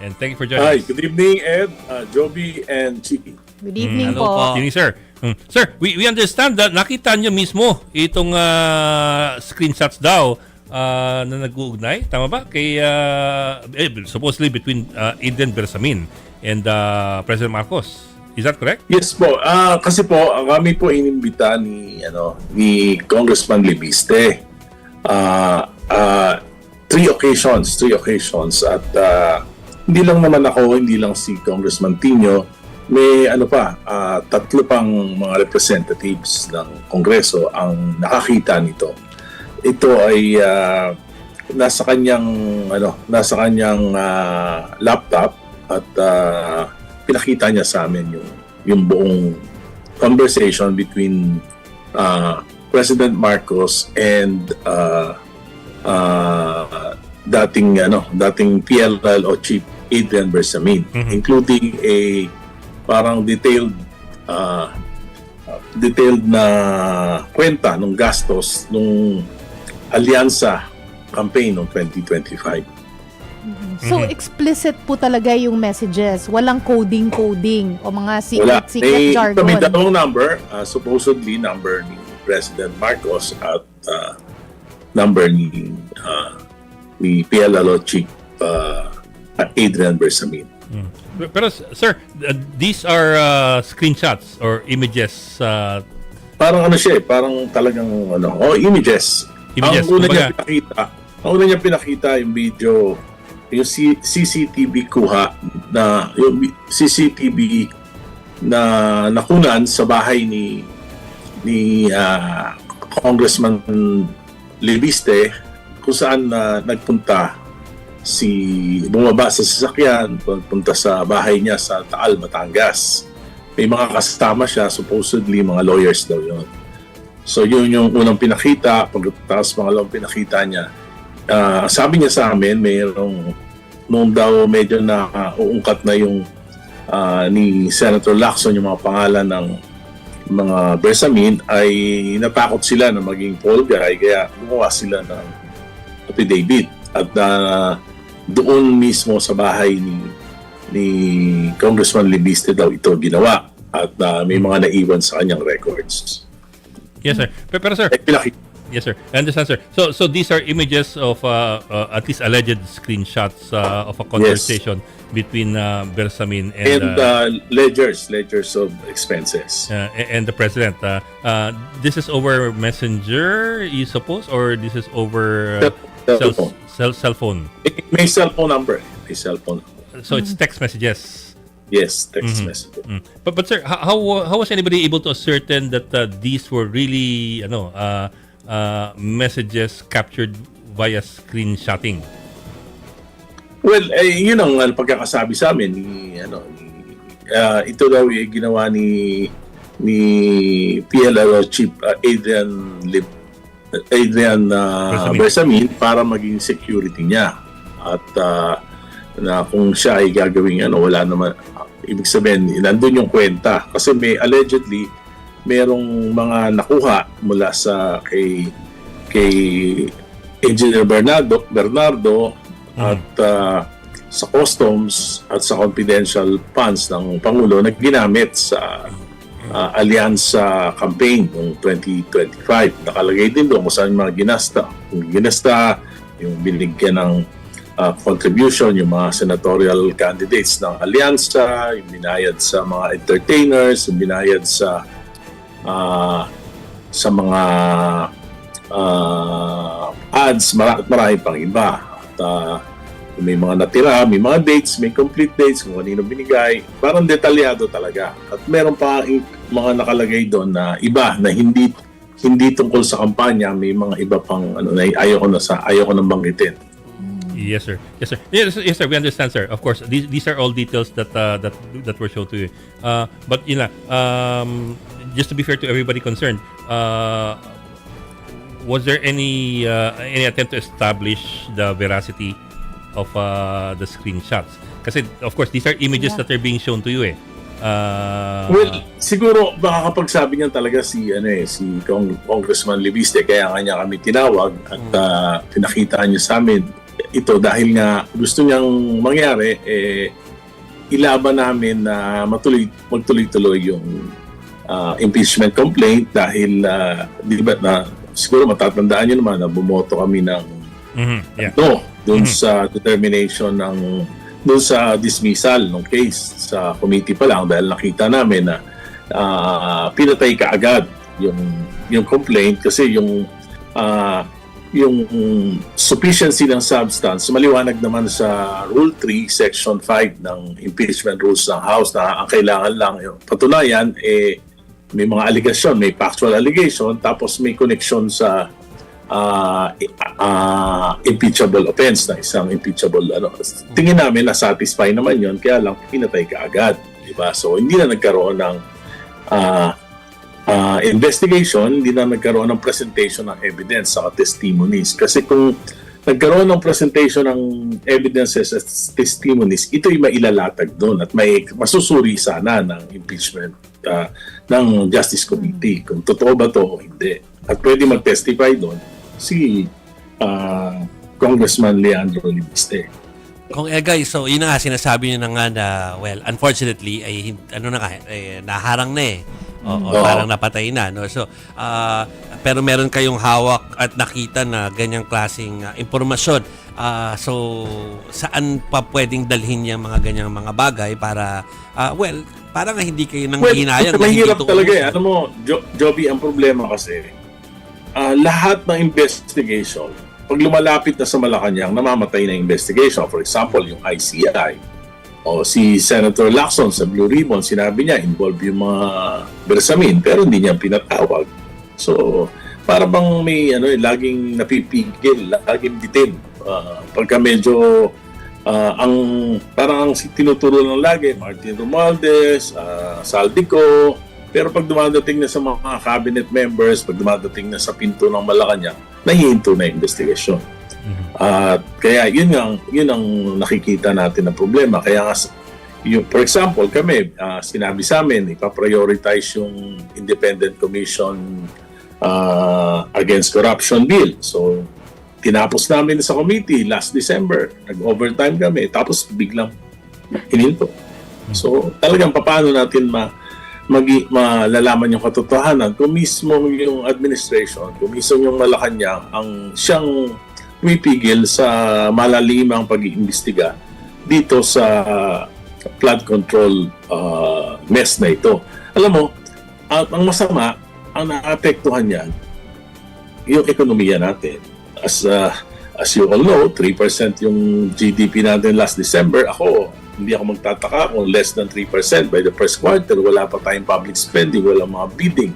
And thank you for joining Hi, us. good evening, Ed, Joby, and Chiki. Good evening Hello po. po. Good evening, sir. Sir, we understand that nakita nyo mismo itong screenshots daw na nag-uugnay. Tama ba? Kay, supposedly between Adrian Bersamin and President Marcos. Is that correct? Yes po, kasi po kami po inimbita ni Congressman Libiste. Three occasions at hindi lang naman ako, hindi lang si Congressman Tino, may tatlo pang mga representatives ng Kongreso ang nakakita nito. Ito ay nasa kanyang laptop at pinakita niya sa amin yung buong conversation between President Marcos and dating PLLO Chief Adrian Bersamin, including a parang detailed na kwenta ng gastos ng alyansa campaign noong 2025. So, explicit po talaga yung messages. Walang coding o mga Wala. secret jargon. May dalawang number, supposedly number ni President Marcos at number ni PLLO Chief Adrian Bersamin. Pero sir, these are screenshots or images. Parang parang talagang images. Images, Ang una niya pinakita yung video, yung CCTV kuha yung CCTV na nakunan sa bahay ni Congressman Libiste, kung saan nagpunta bumaba sa sasakyan, punta sa bahay niya sa Taal, Batangas. May mga kasama siya, supposedly mga lawyers daw yun. So yun yung unang pinakita. Pagkatapos pangalawang pinakita niya, sabi niya sa amin, nung daw medyo na uungkat na yung ni Senator Lacson yung mga pangalan ng mga Bersamin, ay natakot sila na maging fall guy, kaya gumawa sila ng affidavit. At doon mismo sa bahay ni Congressman Libiste daw ito ginawa. At may mga naiwan sa kanyang records. Yes, sir. Pero sir, yes, sir. I understand, sir. So these are images of at least alleged screenshots of a conversation between Bersamin and ledgers of expenses. And the president. This is over Messenger, you suppose, or this is over cell phone? May cellphone number. So it's text messages. Yes, text message. But sir, how was anybody able to ascertain that these were really messages captured via screenshotting? Well, yun ang pagkakasabi sa amin ito daw ay ginawa ni PLLO Chief Adrian Bersamin para maging security niya. At na kung siya ay gagawing wala naman, ibig sabihin nandun yung kwenta, kasi may allegedly merong mga nakuha mula sa kay Engineer Bernardo at sa customs at sa confidential funds ng Pangulo na ginamit sa alyansa campaign noong 2025. Nakalagay din doon kung saan mga ginasta, yung binigyan ng contribution, yung mga senatorial candidates ng alyansa, yung binayad sa mga entertainers, yung binayad sa mga ads, marami pang iba. At may mga natira, may mga dates, may complete dates, kung kanino binigay. Parang detalyado talaga. At meron pa mga nakalagay doon na iba na hindi tungkol sa kampanya, may mga iba pang na ayoko nang banggitin. Yes, sir. Yes, sir. We understand, sir. Of course, these are all details that were shown to you. But just to be fair to everybody concerned, was there any attempt to establish the veracity of the screenshots? Kasi of course, these are images that are being shown to you. Well, siguro baka kapag sabi niya talaga si Congressman Libiste, kaya nga niya kami tinawag at pinakita niya sa amin ito dahil nga gusto niyang mangyari, ilaban namin na magtuloy-tuloy yung impeachment complaint dahil di ba na siguro matatandaan niyo naman na bumoto kami ng Yeah. no doon sa determination doon sa dismissal ng case sa committee pa lang dahil nakita namin na pinatay kaagad yung complaint kasi yung sufficiency ng substance maliwanag naman sa Rule 3 Section 5 ng impeachment rules ng House na ang kailangan lang yung patunayan may mga allegation, may factual allegation tapos may connection sa impeachable offense na isang impeachable tingin namin na satisfy naman yon kaya lang pinatay kaagad, di ba? So hindi na nagkaroon ng investigation, hindi na nagkaroon ng presentation ng evidence sa testimonies. Kasi kung nagkaroon ng presentation ng evidences at testimonies, ito'y mailalatag doon at may masusuri sana ng impeachment ng Justice Committee. Kung totoo ba to o hindi. At pwede mag-testify doon si Congressman Leandro Libiste. Kung guys, so yun na nga sinasabi niyo na nga na well, unfortunately ay naharang na eh. O parang napatay na, no? So pero meron kayong hawak at nakita na ganyang klaseng impormasyon. So saan pa pwedeng dalhin yung mga ganyang mga bagay para well, parang hindi kayo nang hinayang na hindi mahirap ito talaga eh. Alam mo, Joby, ang problema kasi lahat ng investigation pag lumalapit na sa Malacanang, namamatay na investigation. For example, yung ICI o si Senator Lacson sa Blue Ribbon, sinabi niya involved yung mga bersamin pero hindi niya pinatawag. So, para bang may laging napipigil, laging bitin. Pagka medyo parang tinuturo lang lagi Martin Romualdez, Saldico, pero pag dumadating na sa mga cabinet members, pag dumadating na sa pinto ng Malacanang, nahihinto na investigasyon. Kaya yun ang nakikita natin na problema. Kaya nga, for example, kami, sinabi sa amin, ipaprioritize yung Independent Commission Against Corruption Bill. So, tinapos namin sa committee last December. Nag-overtime kami. Tapos biglang hininto. So, talagang paano natin malalaman yung katotohanan kung mismo yung administration, kung mismo yung Malacanang ang siyang pumipigil sa malalimang pag-iimbestiga dito sa flood control mess na ito. Alam mo, ang masama, ang naapektuhan yan, yung ekonomiya natin. As you all know, 3% yung GDP natin last December. Hindi ako magtataka kung less than 3% by the first quarter. Wala pa tayong public spending, walang mga bidding.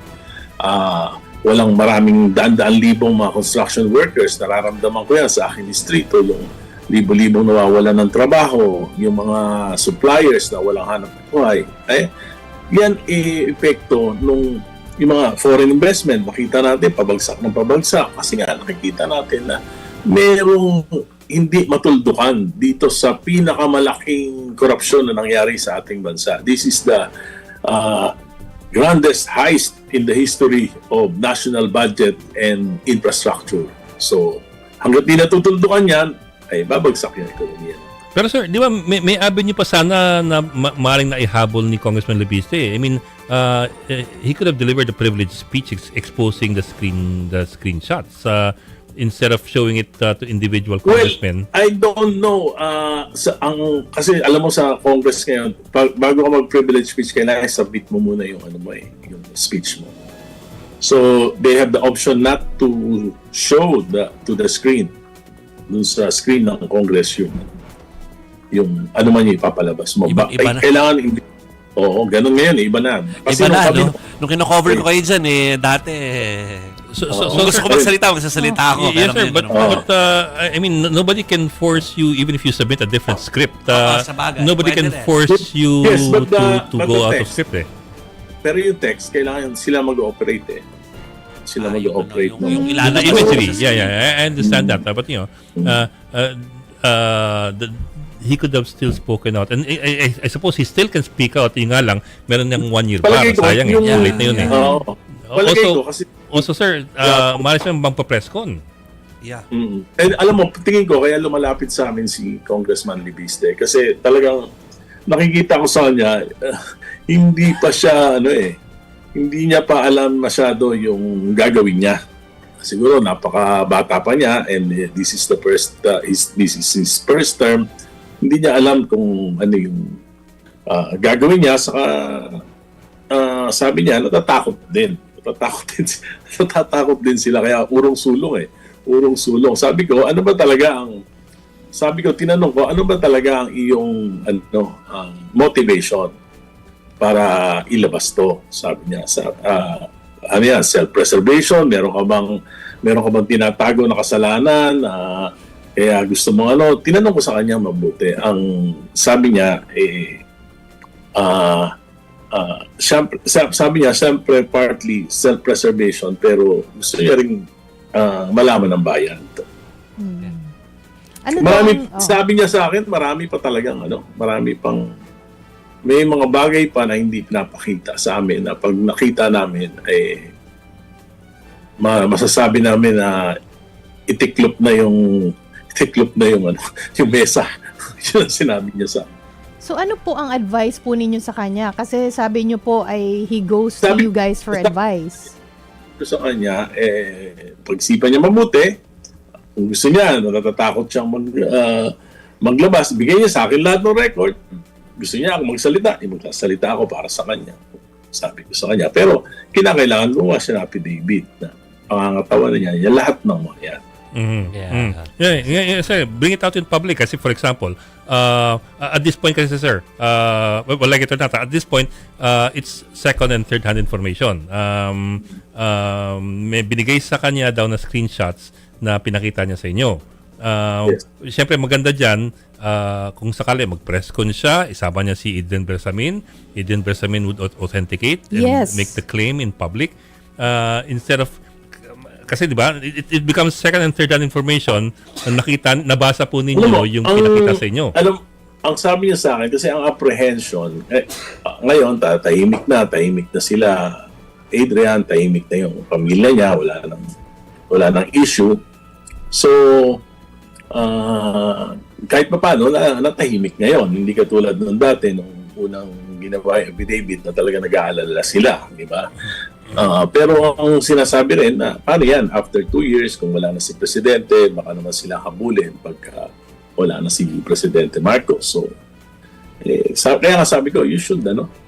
Walang maraming daan-daan libong mga construction workers. Nararamdaman ko yan sa aking distrito. Yung libo-libong nawawalan ng trabaho, yung mga suppliers na walang hanap buhay. Yan epekto nung yung mga foreign investment. Makita natin pabagsak ng pabagsak. Kasi nga nakikita natin na merong hindi matuldukan dito sa pinakamalaking korupsyon na nangyari sa ating bansa. This is the grandest heist in the history of national budget and infrastructure. So, hanggat di natutuldukan yan, ay babagsak yung ekonomiya. Pero sir, di ba may avenue pa sana na maaaring naihabol ni Congressman Libiste? I mean, he could have delivered a privileged speech exposing the screenshots. Instead of showing it to individual congressmen? Well, I don't know. Kasi alam mo sa Congress ngayon, bago ka mag-privilege speech, kailangan submit mo muna yung yung speech mo. So, they have the option not to show to the screen. Dun sa screen ng Congress yung ano man yung ipapalabas mo. Iba na. Kailangan oo, ganun ngayon, iba na. Kasi iba na, no? Nung kino-cover ko kayo dyan, dati So kung gusto ko magsasalita ako. Yes, sir, but I mean, nobody can force you, even if you submit a different script. Sabagay, nobody can pwede force you to go out of script eh. Pero yung text, kailangan sila mag-ooperate eh. Sila mag-ooperate. Yung ilalagay. Eventually, yeah, I understand that. But you know, he could have still spoken out. And I suppose he still can speak out. Yung nga lang, meron niyang 1 year pa. Sayang late na yun eh. Palagay ko kasi Also, sir, maaaring siyang bang pa-press con? Yeah. And alam mo, tingin ko, kaya lumalapit sa amin si Congressman Libiste. Kasi talagang nakikita ko sa kanya, hindi pa siya, hindi niya pa alam masyado yung gagawin niya. Siguro napakabata pa niya and this is this is his first term. Hindi niya alam kung ano yung gagawin niya. Saka sabi niya, natatakot din. Natatakot din sila. Kaya urong sulong. Urong sulong. Sabi ko, tinanong ko, ano ba talaga ang iyong motivation para ilabas to? Sabi niya, self-preservation, meron ka bang tinatago na kasalanan, kaya gusto mo tinanong ko sa kanya mabuti. Ang sabi niya, sabi niya, siyempre partly self-preservation, pero gusto niya rin malaman ng bayan. Sabi niya sa akin, marami pa talagang may mga bagay pa na hindi pinapakita sa amin na pag nakita namin masasabi namin na itiklop na yung yung mesa. Yun ang sinabi niya sa akin. So ano po ang advice po ninyo sa kanya? Kasi sabi niyo po ay he goes to you guys for advice. Sa kanya, pagsipan niya mabuti. Kung gusto niya, natatakot siyang maglabas, bigay niya sa akin lahat ng record. Gusto niya ako magsalita ako para sa kanya. Sabi ko sa kanya. Pero kinakailangan gumawa siya ng affidavit na pangangatawan niya lahat ng mga yan. Sir, bring it out in public. Kasi for example, at this point kasi sir, like it or not, at this point, it's second and third hand information. May binigay sa kanya daw na screenshots na pinakita niya sa inyo. Siyempre maganda dyan, kung sakali mag-press con siya, isama niya si Eden Bersamin. Eden Bersamin would authenticate and make the claim in public. Instead of, kasi di ba, it becomes second and third hand information na nabasa po ninyo yung pinakita sa inyo. Ang sabi niya sa akin, kasi ang apprehension, ngayon, tahimik na sila. Adrian, tahimik na yung pamilya niya, wala nang issue. So, kahit pa paano, natahimik ngayon. Hindi katulad noon dati, nung unang ginawa yung affidavit na talaga nag-aalala sila, di ba? Pero ang sinasabi rin na, paano yan? After 2 years, kung wala na si Presidente, baka naman sila habulin pagka wala na si Presidente Marcos. So, kaya nga sabi ko, you should.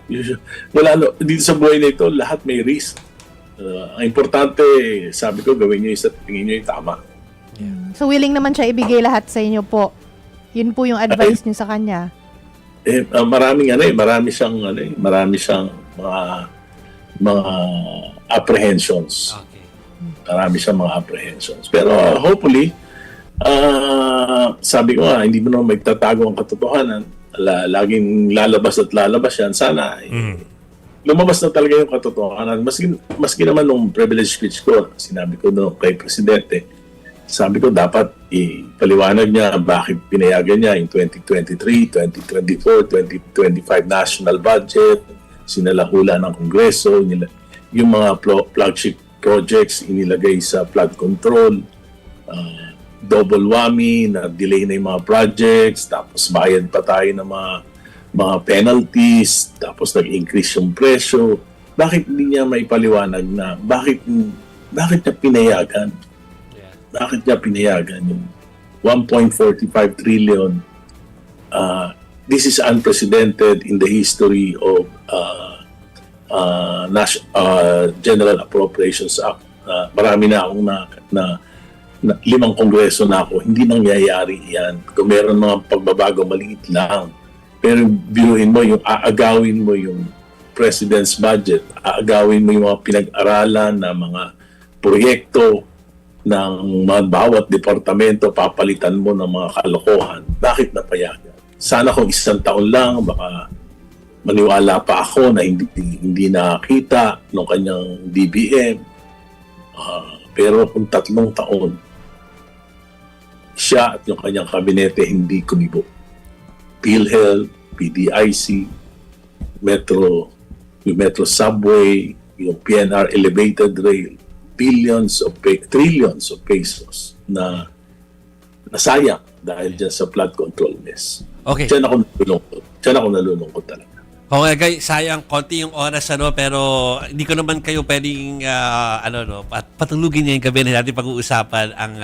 Dito sa buhay na ito, lahat may risk. Ang importante, sabi ko, gawin nyo tingin nyo yung tama. So willing naman siya ibigay lahat sa inyo po. Yun po yung advice niyo sa kanya. Marami siyang mga apprehensions. Okay. Marami siyang mga apprehensions. Pero hopefully, sabi ko nga, hindi mo naman magtatago ang katotohanan. Laging lalabas yan. Sana lumabas na talaga yung katotohanan. Maski naman nung privilege speech ko, sinabi ko kay Presidente, sabi ko dapat ipaliwanag niya bakit pinayagan niya yung 2023, 2024, 2025 national budget, sinalahula ng Kongreso, yung mga flagship projects inilagay sa flood control, double whammy, na delay na yung mga projects, tapos bayad pa tayo ng mga penalties, tapos nag-increase yung presyo. Bakit hindi niya maipaliwanag na bakit niya pinayagan? Bakit niya pinayagan yung 1.45 trillion? This is unprecedented in the history of General Appropriations Act. Marami na akong na 5 kongreso na ako. Hindi nangyayari yan. Kung meron mga pagbabago, maliit lang. Pero biruin mo, aagawin mo yung President's budget, aagawin mo yung mga pinag-aralan na mga proyekto ng bawat departamento, papalitan mo ng mga kalokohan. Bakit napayagan? Sana kung 1 taon lang, baka maniwala pa ako na hindi nakita ng kanyang DBM. Pero kung 3 taon, siya at yung kanyang kabinete hindi kumibo. PhilHealth, PDIC, yung Metro Subway, yung PNR Elevated Rail, trillions of pesos. na nasayang dahil dyan sa flood control mess. Okay. Diyan ako nalulungkot talaga. Okay, guys, sayang konti yung oras pero hindi ko naman kayo pwedeng patulugin ngayong gabi na natin pag-uusapan ang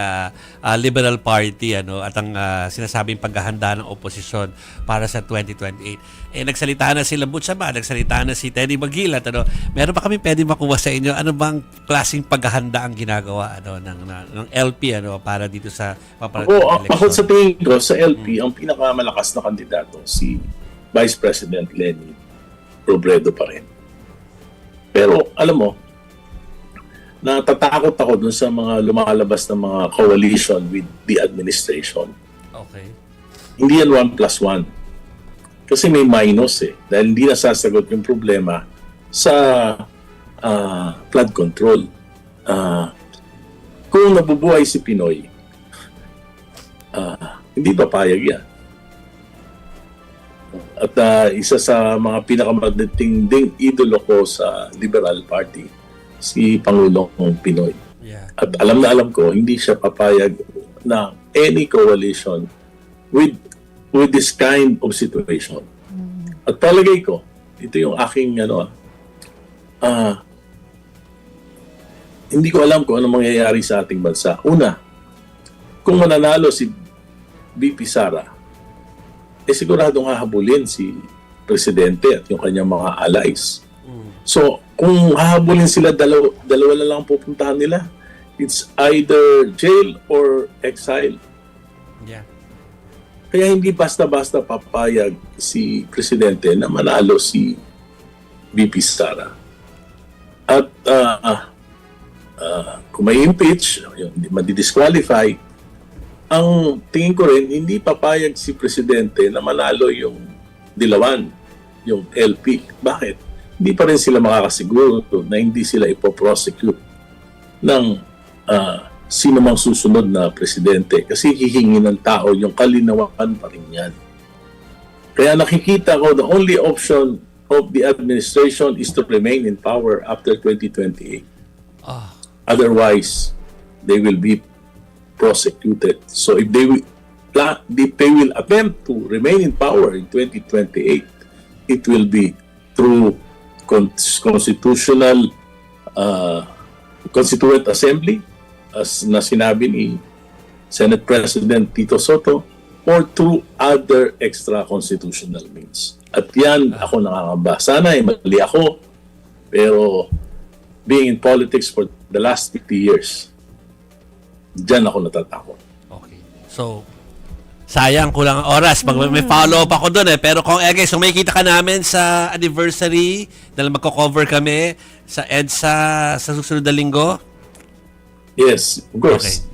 Liberal Party at ang sinasabing paghahanda ng oposisyon para sa 2028. Nagsalita na sila Butchaba, nagsalita na si Teddy Maguilat. Meron pa kami pwedeng makuha sa inyo? Ano bang klaseng paghahanda ang ginagawa ng LP para dito sa paparating na eleksyon? Ako sa tingin ko, sa LP, ang pinakamalakas na kandidato si Vice President Lenny Robredo pa rin. Pero alam mo, natatakot ako dun sa mga lumalabas na mga coalition with the administration. Okay. Hindi yan 1+1. Kasi may minus dahil hindi nasasagot yung problema sa flood control. Kung nabubuhay si Pinoy, hindi papayag yan. At isa sa mga pinakamagdating idolo ko sa Liberal Party, si Pangulong Pinoy. Yeah. At alam na alam ko, hindi siya papayag na any coalition with this kind of situation. At palagay ko, ito yung aking hindi ko alam kung ano mangyayari sa ating bansa. Una, kung mananalo si VP Sara, siguradong hahabulin si Presidente at yung kanyang mga allies. So, kung hahabulin sila, dalawa na lang pupuntahan nila. It's either jail or exile. Yeah. Kaya hindi basta-basta papayag si Presidente na manalo si VP Sara. At kung may impeach, madi-disqualify, ang tingin ko rin, hindi papayag si Presidente na manalo yung Dilawan, yung LP. Bakit? Hindi pa rin sila makakasiguro na hindi sila ipoprosecute ng sino mang susunod na presidente. Kasi hihingi ng tao yung kalinawan pa rin yan. Kaya nakikita ko, the only option of the administration is to remain in power after 2028. Otherwise, they will be prosecuted. So if they will attempt to remain in power in 2028, it will be through constitutional Constituent Assembly, as na sinabi ni Senate President Tito Soto, or through other extra-constitutional means. At yan, ako nakakamba. Sana mali ako, pero being in politics for the last 50 years, dyan ako natatakot. Okay. So, sayang kulang ang oras. May follow-up ako doon Pero kung guys, may kita ka namin sa anniversary dahil magko-cover kami sa EDSA sa susunod na linggo. Yes, of course. Okay.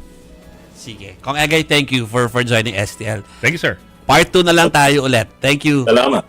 Sige. Kung thank you for joining STL. Thank you, sir. Part 2 na lang tayo ulit. Thank you. Salamat.